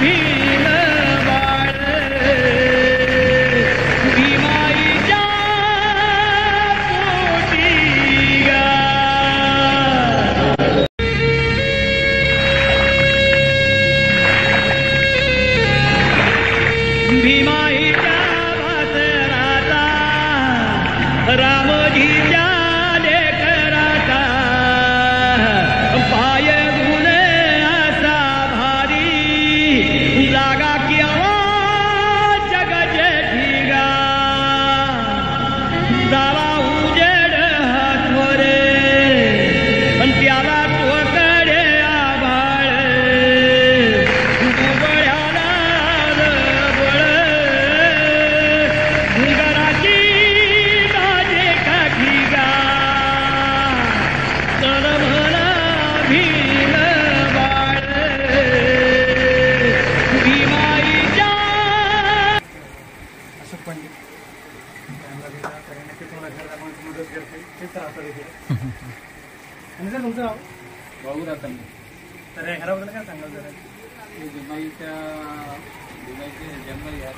भीम बाळ भीमाईच्या पोटी गा भीमाईच्या वासराचा रामजीच्या लेकराचा पाय गुणे असा भारी जागा केव्हा जग जेठीगा जावा उजेड हातवरे पण त्याला तोकडे आभाळ दुबळ्याला बळ घराची माझे काठीगा तर म्हणा भीम बाळ भीमाईच्या अशोक पंडित त्यांना करण्याची थोडा घराला मदत करते तेच राहतं देखील आणि सर तुमचं नाव भाऊ राहतात तर या घराबद्दल काय सांगाल जरा भीमाईचे जन्म या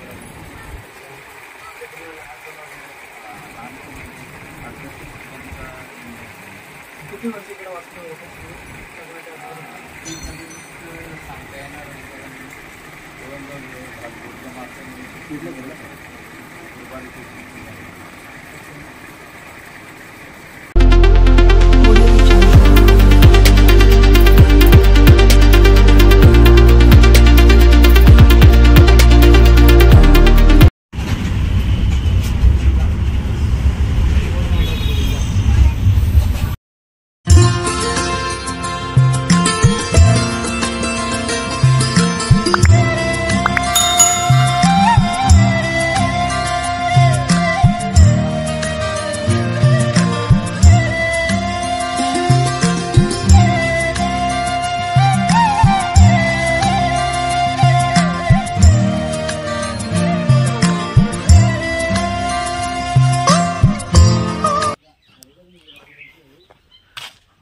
किती वर्ष इकडे वाचतो सांगता येणार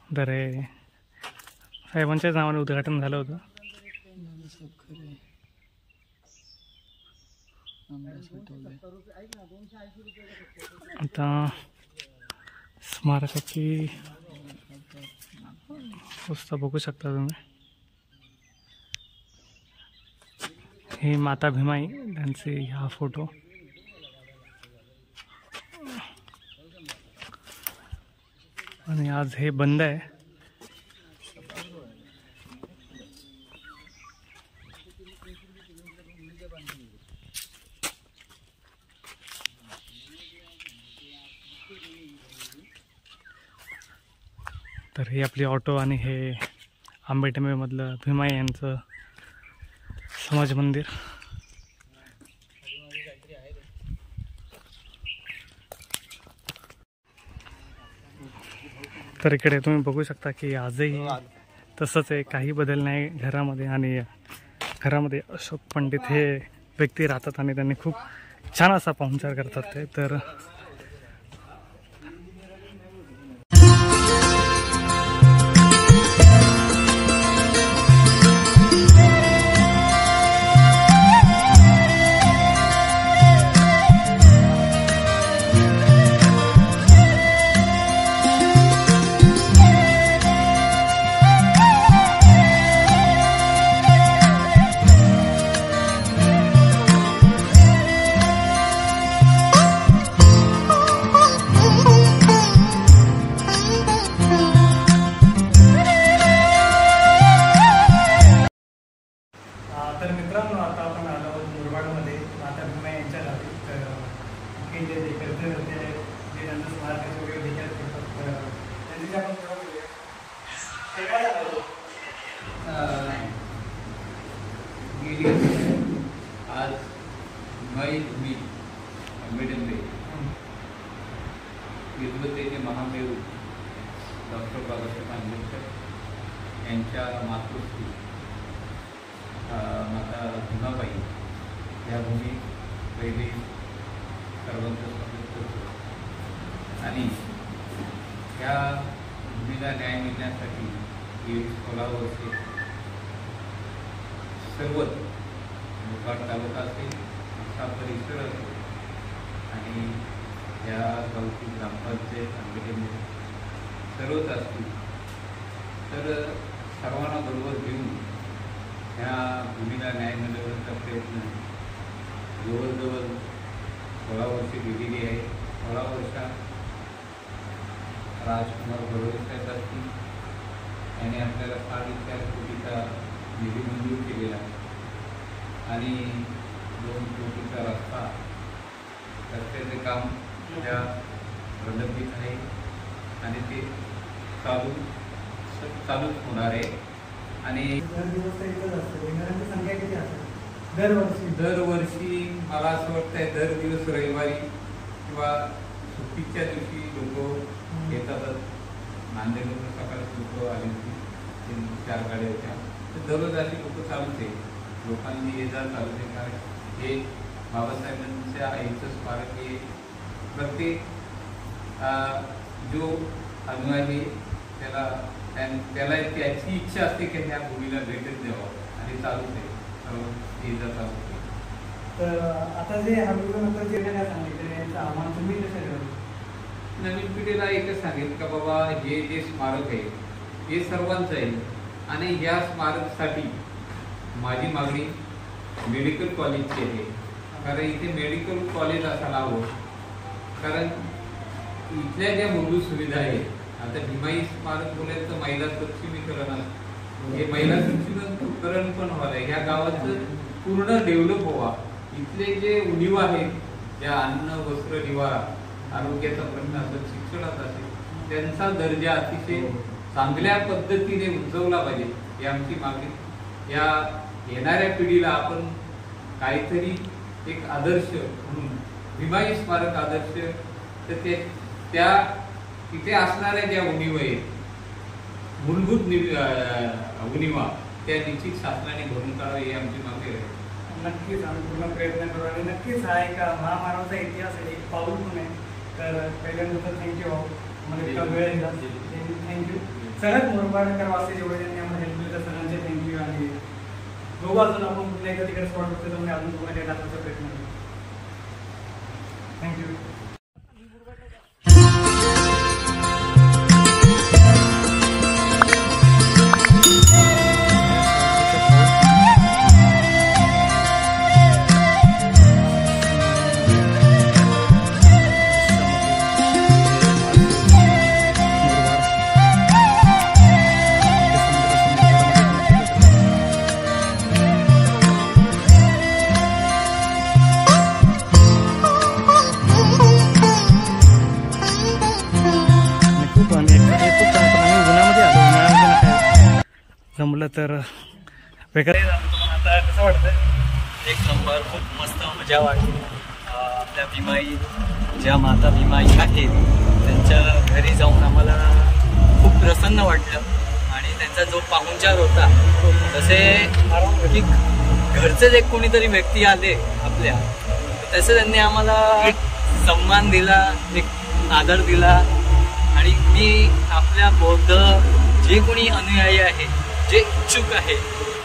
तर हे साहेबांच्याच नावाने उद्घाटन झालं होतं. आता स्मारकाची पुस्तक बघू शकता तुम्ही. हे माता भीमाई त्यांचे हा फोटो. आणि आज हे बंद आहे. तर ही आपली ऑटो आणि हे आंबेटेंबेमधलं भीमाई यांचं समाज मंदिर. तर इकडे तुम्ही बघू शकता की आजही तसंच आहे, काही बदल नाही घरामध्ये. आणि घरामध्ये अशोक पंडित हे व्यक्ती राहतात आणि त्यांनी खूप छान असा पाहुणचार करतात ते. तर तर मित्रांनो, आता आपण आलो आहोत मुरबाडमध्ये माता भीमाई यांच्या गावी. तर हे जे करते आहेत, जे त्यांचं स्मारकाचे वगैरे देखील करतात, त्यांची आपण थोडं बोलूया. ते काय झालं गेली आज भीमाई भूमी आंबेडेंबे विद्वतेचे महादेव डॉक्टर बाबासाहेब आंबेडकर यांच्या मातृश्री माता भीमाबाई या भूमी पहिले सर्वांचं स्वागत करतो. आणि या भूमीला न्याय मिळण्यासाठी 16 वर्षे सर्व मुरबाड तालुका असेल, असा परिसर असेल आणि या गावची ग्रामपंचायत आंबेडमध्ये सर्वच असतील, तर सर्वांना बरोबर घेऊन ह्या भूमीला न्याय मिळवण्याचा प्रयत्न जवळजवळ 16 वर्षे गेलेली आहे. 16 वर्षात राजकुमार बरोबर साहेब असतील, त्याने आपल्याला 4.5 कोटीचा निधी मंजूर केलेला आहे आणि 2 कोटीचा रस्त्याचे काम त्या प्रलंबित आहे आणि ते चालूच होणार आहे. आणि दरवर्षी मला असं वाटतंय दर दिवस रविवारी किंवा सुट्टीच्या दिवशी लोक येतातच. नांदेडवरून सकाळी लोक आली होती, 3-4 गाड्या होत्या, तर दररोज अशी लोक चालूच आहे. लोकांनी ये जा चालूच आहे, कारण हे बाबासाहेबांच्या आईचं स्मारक हे प्रत्येक जो अनुयायी त्याला त्याची इच्छा असते की ह्या भूमीला भेटच द्यावं आणि चालूच आहे. तर आता जे नंतर जे काय सांगितलं याचं आव्हान तुम्ही कसं ठेवलं? नवीन पिढीला एकच सांगेल का बाबा हे जे स्मारक आहे हे सर्वांचं आहे आणि या स्मारकासाठी माझी मागणी मेडिकल कॉलेजची आहे. कारण इथे मेडिकल कॉलेज असायला हवं, कारण इथल्या ज्या मूलभूत सुविधा आहेत, आता भीमाई स्मारक बोलायचं तर महिला सक्षमीकरण, हे महिला सक्षमीकरण पण व्हायला ह्या गावाचं पूर्ण डेव्हलप व्हावा. इथले जे उणीवा आहेत, ज्या अन्न वस्त्र निवारा आरोग्याचा प्रश्न असेल, शिक्षणाचा असेल, त्यांचा दर्जा अतिशय चांगल्या पद्धतीने उंचवला पाहिजे ही आमची मागणी. या येणाऱ्या पिढीला आपण काहीतरी एक आदर्श म्हणून भीमाई स्मारक आदर्श, तर त्या तिथे असणाऱ्या ज्या उणीवा आहेत, मूलभूत उणीवा, त्या निश्चित शासनाने भरून काढावी ही आमची मागणी आहे. नक्कीच आम्ही पूर्ण प्रयत्न करू आणि नक्कीच हा एक महामानवाचा इतिहास आहे, एक पाऊल पण आहे. तर पहिल्यांदा तर थँक्यू मला इतका वेळ दिला, थँक्यू. सगळ्यात मुरबाडकर वासी जेवढे त्यांनी आम्हाला हेल्प केलं त्या सगळ्यांचे थँक्यू. आणि बघू अजून आपण कुठल्या एका तिकडे स्पॉट बघतो तर अजून तुम्हाला काही दाखवायचा प्रयत्न करू. थँक्यू. जमलं तर वगैरे. आता कसं वाटतं? एक नंबर, खूप मस्त मजा वाटली. आपल्या भीमाई, ज्या माता भीमाई आहेत त्यांच्या घरी जाऊन आम्हाला खूप प्रसन्न वाटलं आणि त्यांचा जो पाहुणचार होता, तसे की घरचेच एक कोणीतरी व्यक्ती आले आपल्या, तसं त्यांनी आम्हाला सन्मान दिला, एक आदर दिला. आणि मी आपल्या बौद्ध जे कोणी अनुयायी आहे, जे इच्छुक आहे,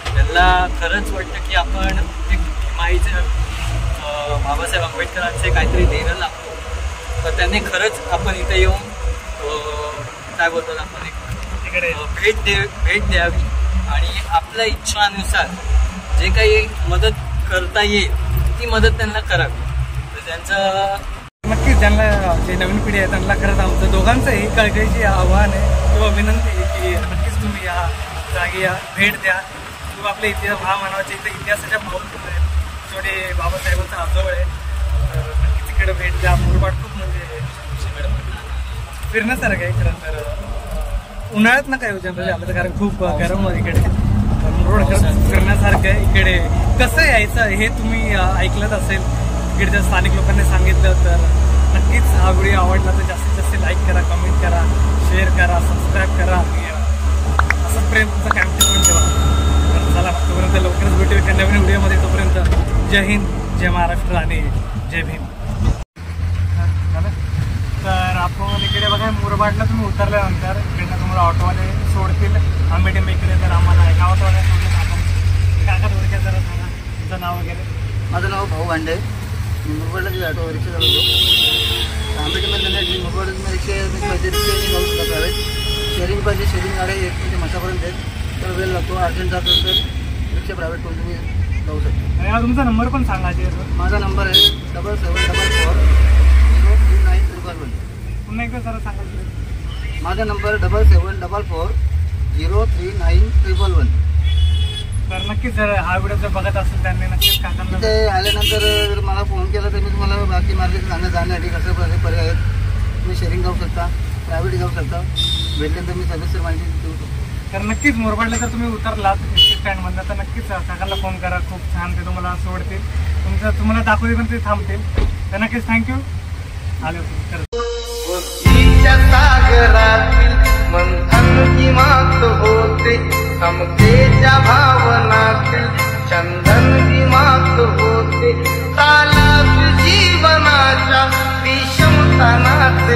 त्यांना खरंच वाटतं की आपण एक भीमाईचं बाबासाहेब आंबेडकरांचे काहीतरी देणं लागतो. तर त्यांनी खरंच आपण इथे येऊन काय बोलतात, आपण एक भेट द्यावी आणि आपल्या इच्छानुसार जे काही मदत करता येईल ती मदत त्यांना करावी. तर त्यांचं नक्कीच त्यांना जे नवीन पिढी आहे त्यांना खरंच आमचं दोघांचंही कळकळीची आव्हान आहे किंवा विनंती आहे की नक्कीच तुम्ही या जागी या, भेट द्या किंवा आपल्या इतिहास महामानवाच्या इथे इतिहासाच्या पाऊल आहेत, थोडे बाबासाहेबांचा आजोळ आहे, तर नक्कीच इकडे भेट द्या. मुरबाड खूप म्हणजे फिरण्यासारखं आहे खरं तर. उन्हाळ्यात ना काय जनरली आलं तर, कारण खूप गरम होतं इकडे. मुरबाड खरंच फिरण्यासारखं आहे. इकडे कसं यायचं हे तुम्ही ऐकलंच असेल, इकडच्या स्थानिक लोकांनी सांगितलं. तर नक्कीच हा व्हिडिओ आवडला तर जास्तीत जास्त लाईक करा, कमेंट करा, शेअर करा, सबस्क्राईब करा. असं प्रेम तुमचा कॅम्पन ठेवा. तर चला तोपर्यंत लवकरच भेटू एका नवीन व्हिडिओमध्ये. तोपर्यंत जय हिंद, जय महाराष्ट्र आणि जय भीम. तर आपण इकडे बघा मुरबाडला तुम्ही उतरल्यानंतर इकडनं तुम्हाला ऑटोवाले सोडतील आंबेडे इकडे. तर आम्हाला गावातवाले सोडतील. आपण काका थोडक्यात जरा सांगा तुमचं नाव वगैरे? माझं नाव भाऊ भांडे, मी मुरबाडला ऑटो रिक्षा चालवतो. आंबेडकरमध्ये मुरबाडमध्ये रिक्षा जाऊ शकता प्रायव्हेट. शेअरिंग पाहिजे, शेअरिंग गाड्या 1 ते मसापर्यंत आहेत. तर वेळ लागतो, अर्जंट असेल तर रिक्षा प्रायव्हेट करून तुम्ही जाऊ शकता. आणि तुमचा नंबर पण सांगा. माझा नंबर आहे 7744039111. पुन्हा एकदा जरा सांगा. माझा नंबर 7744039111. तर नक्कीच जर हा व्हिडिओ जर बघत असेल त्यांनी नक्कीच काकांना तिथे आल्यानंतर जर मला फोन केला तर मी तुम्हाला बाकी मार्ग जाण्यासाठी कसं पर्याय आहेत. तुम्ही शेअरिंग जाऊ शकता, प्रायव्हेट जाऊ शकता. भेटल्यानंतर मी सविस्तर माहिती देऊ शकतो. तर नक्कीच मुरबाडला जर तुम्ही उतरलात एसटी स्टँडमधनं तर नक्कीच काकांना फोन करा. खूप छान ते तुम्हाला सोडतील, तुम्हाला दाखवतील पण ते थांबतील. तर नक्कीच थँक्यू. आले सागरातील मंथन किमात होते, समतेच्या भावनातील चंदन किमात होते. तालात जीवनाच्या विषमतानात